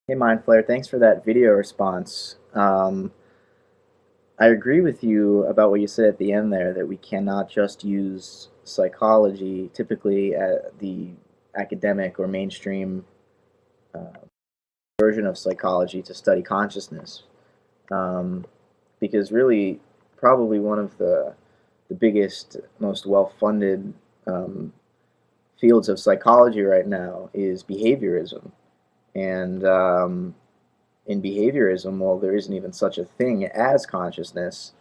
Hey Mindflayer, thanks for that video response. I agree with you about what you said at the end there, that we cannot just use psychology, typically the academic or mainstream uh, version of psychology, to study consciousness. Um, because really, probably one of the biggest, most well-funded um, fields of psychology right now is behaviorism. And in behaviorism, well, there isn't even such a thing as consciousness,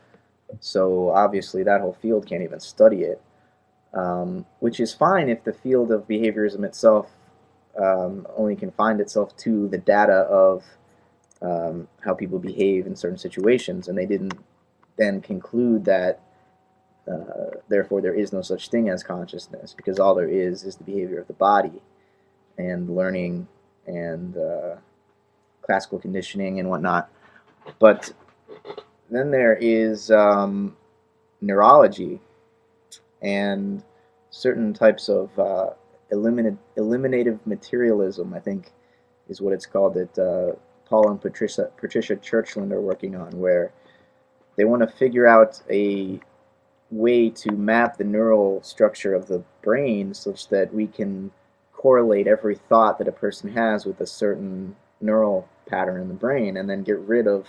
so obviously that whole field can't even study it, which is fine if the field of behaviorism itself only confined itself to the data of how people behave in certain situations, and they didn't then conclude that therefore there is no such thing as consciousness, because all there is the behavior of the body and learning and classical conditioning and whatnot. But then there is neurology and certain types of eliminative materialism, I think is what it's called, that Paul and Patricia Churchland are working on, where they want to figure out a way to map the neural structure of the brain such that we can correlate every thought that a person has with a certain neural pattern in the brain, and then get rid of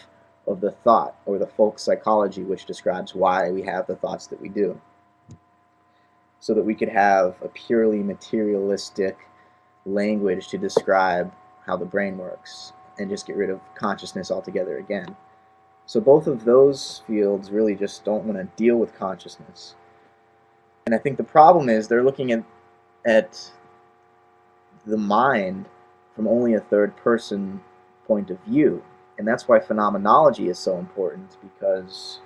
the thought, or the folk psychology which describes why we have the thoughts that we do, so that we could have a purely materialistic language to describe how the brain works, and just get rid of consciousness altogether again. So both of those fields really just don't want to deal with consciousness. And I think the problem is they're looking at the mind from only a third person point of view. And that's why phenomenology is so important, because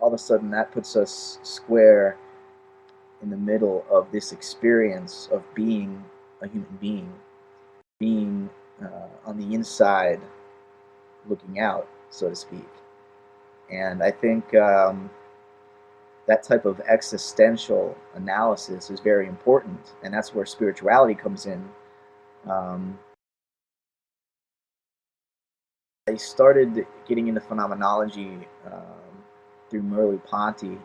all of a sudden that puts us square in the middle of this experience of being a human being on the inside looking out, so to speak. And I think that type of existential analysis is very important, and that's where spirituality comes in. Um, I started getting into phenomenology through Merleau-Ponty.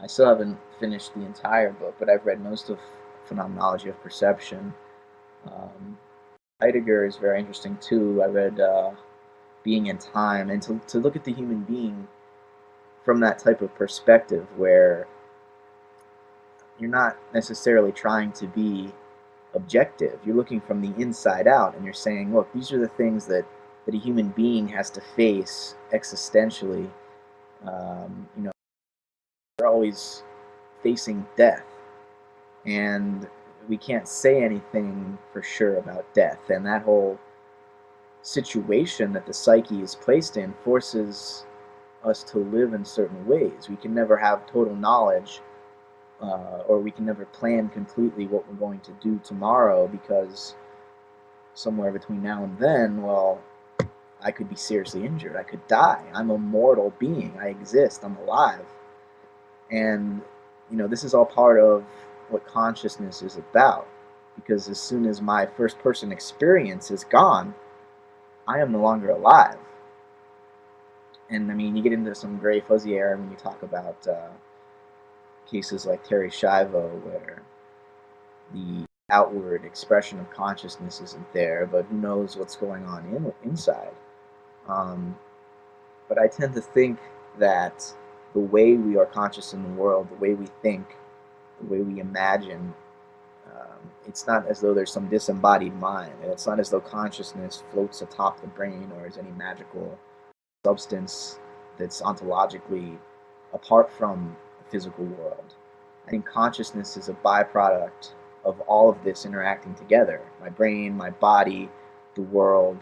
I still haven't finished the entire book, but I've read most of Phenomenology of Perception. Um, Heidegger is very interesting too. I read Being in Time, and to look at the human being from that type of perspective, where you're not necessarily trying to be objective. You're looking from the inside out, and you're saying, look, these are the things that a human being has to face existentially. You know, they're always facing death, and we can't say anything for sure about death. And that whole situation that the psyche is placed in forces us to live in certain ways. We can never have total knowledge, or we can never plan completely what we're going to do tomorrow, because somewhere between now and then, well, I could be seriously injured. I could die. I'm a mortal being. I exist. I'm alive. And, this is all part of what consciousness is about. Because as soon as my first person experience is gone, I am no longer alive. And I mean, you get into some gray fuzzy area when you talk about cases like Terry Schiavo, where the outward expression of consciousness isn't there, but who knows what's going on inside. Um, but I tend to think that the way we are conscious in the world, the way we think, the way we imagine, it's not as though there's some disembodied mind. And it's not as though consciousness floats atop the brain, or is any magical substance that's ontologically apart from the physical world. I think consciousness is a byproduct of all of this interacting together. My brain, my body, the world,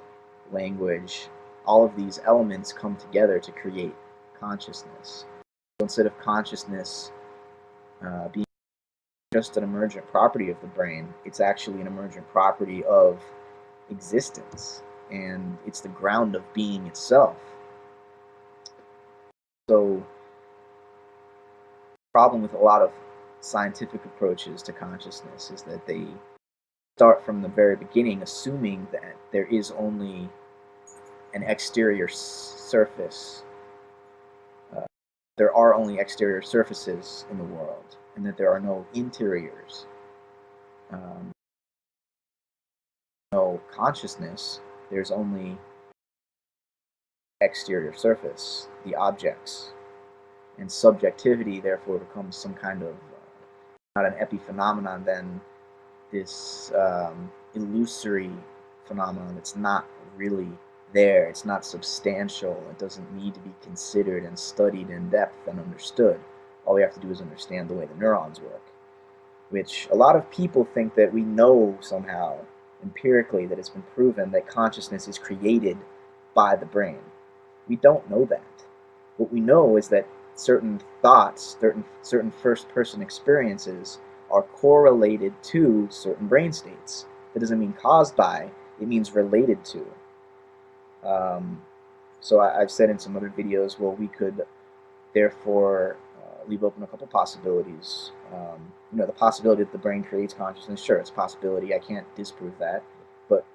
language, all of these elements come together to create consciousness. So instead of consciousness being just an emergent property of the brain, it's actually an emergent property of existence, and it's the ground of being itself. So, the problem with a lot of scientific approaches to consciousness is that they start from the very beginning assuming that there is only an exterior surface. Uh, there are only exterior surfaces in the world, and that there are no interiors. Um, no consciousness. There's only exterior surface, the objects, and subjectivity therefore becomes some kind of not an epiphenomenon, then this illusory phenomenon that's not really there. It's not substantial. It doesn't need to be considered and studied in depth and understood. All we have to do is understand the way the neurons work, which a lot of people think that we know somehow empirically that it's been proven that consciousness is created by the brain. We don't know that. What we know is that certain thoughts, certain first-person experiences are correlated to certain brain states. That doesn't mean caused by, it means related to. Um, so I've said in some other videos, well, we could therefore leave open a couple possibilities. The possibility that the brain creates consciousness, sure, it's a possibility. I can't disprove that, but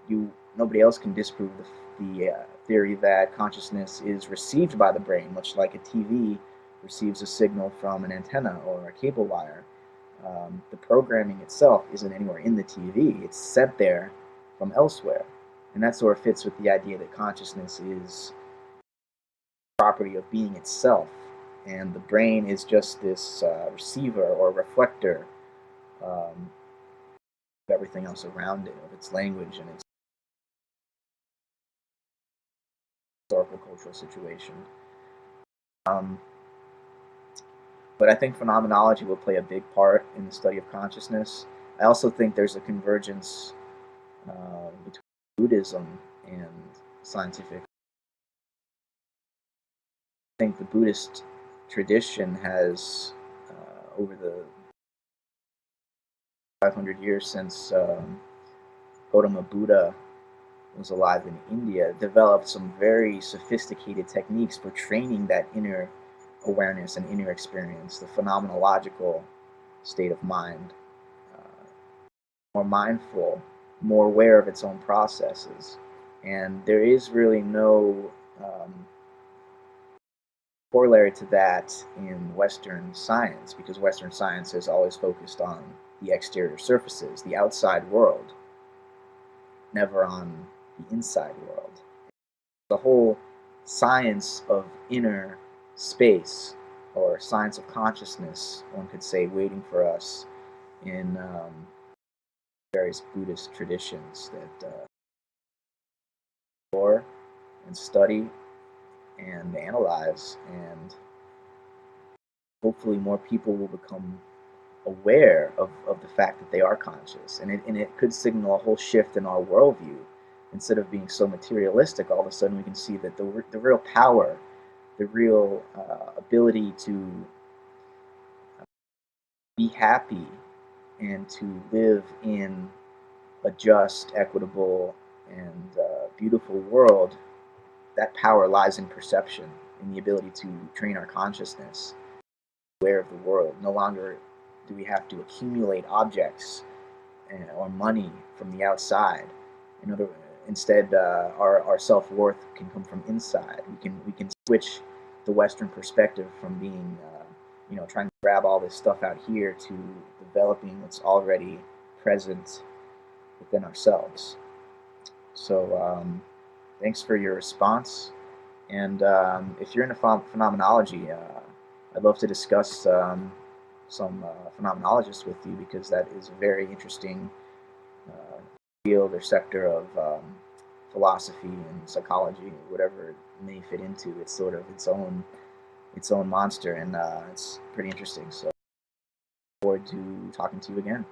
nobody else can disprove the theory that consciousness is received by the brain, much like a TV receives a signal from an antenna or a cable wire. The programming itself isn't anywhere in the TV. It's sent there from elsewhere. And that sort of fits with the idea that consciousness is a property of being itself. And the brain is just this receiver or reflector of everything else around it, of its language and its historical cultural situation. But I think phenomenology will play a big part in the study of consciousness. I also think there's a convergence between Buddhism and scientific. I think the Buddhist tradition has, over the 500 years since Gautama Buddha was alive in India, developed some very sophisticated techniques for training that inner awareness and inner experience, the phenomenological state of mind, more mindful, more aware of its own processes. And there is really no corollary to that in Western science, because Western science has always focused on the exterior surfaces, the outside world, never on the inside world. The whole science of inner space, or science of consciousness, one could say, waiting for us in various Buddhist traditions that explore and study and analyze, and hopefully more people will become aware of the fact that they are conscious, and it could signal a whole shift in our worldview. Instead of being so materialistic, all of a sudden we can see that the real power, the real ability to be happy and to live in a just, equitable, and beautiful world, that power lies in perception, in the ability to train our consciousness, aware of the world. No longer do we have to accumulate objects or money from the outside. Instead, our self-worth can come from inside. We can switch the Western perspective from being trying to grab all this stuff out here to developing what's already present within ourselves. So thanks for your response. And if you're into phenomenology, I'd love to discuss some phenomenologists with you, because that is a very interesting field or sector of philosophy and psychology, whatever it may fit into. It's sort of its own monster, and it's pretty interesting. So, look forward to talking to you again.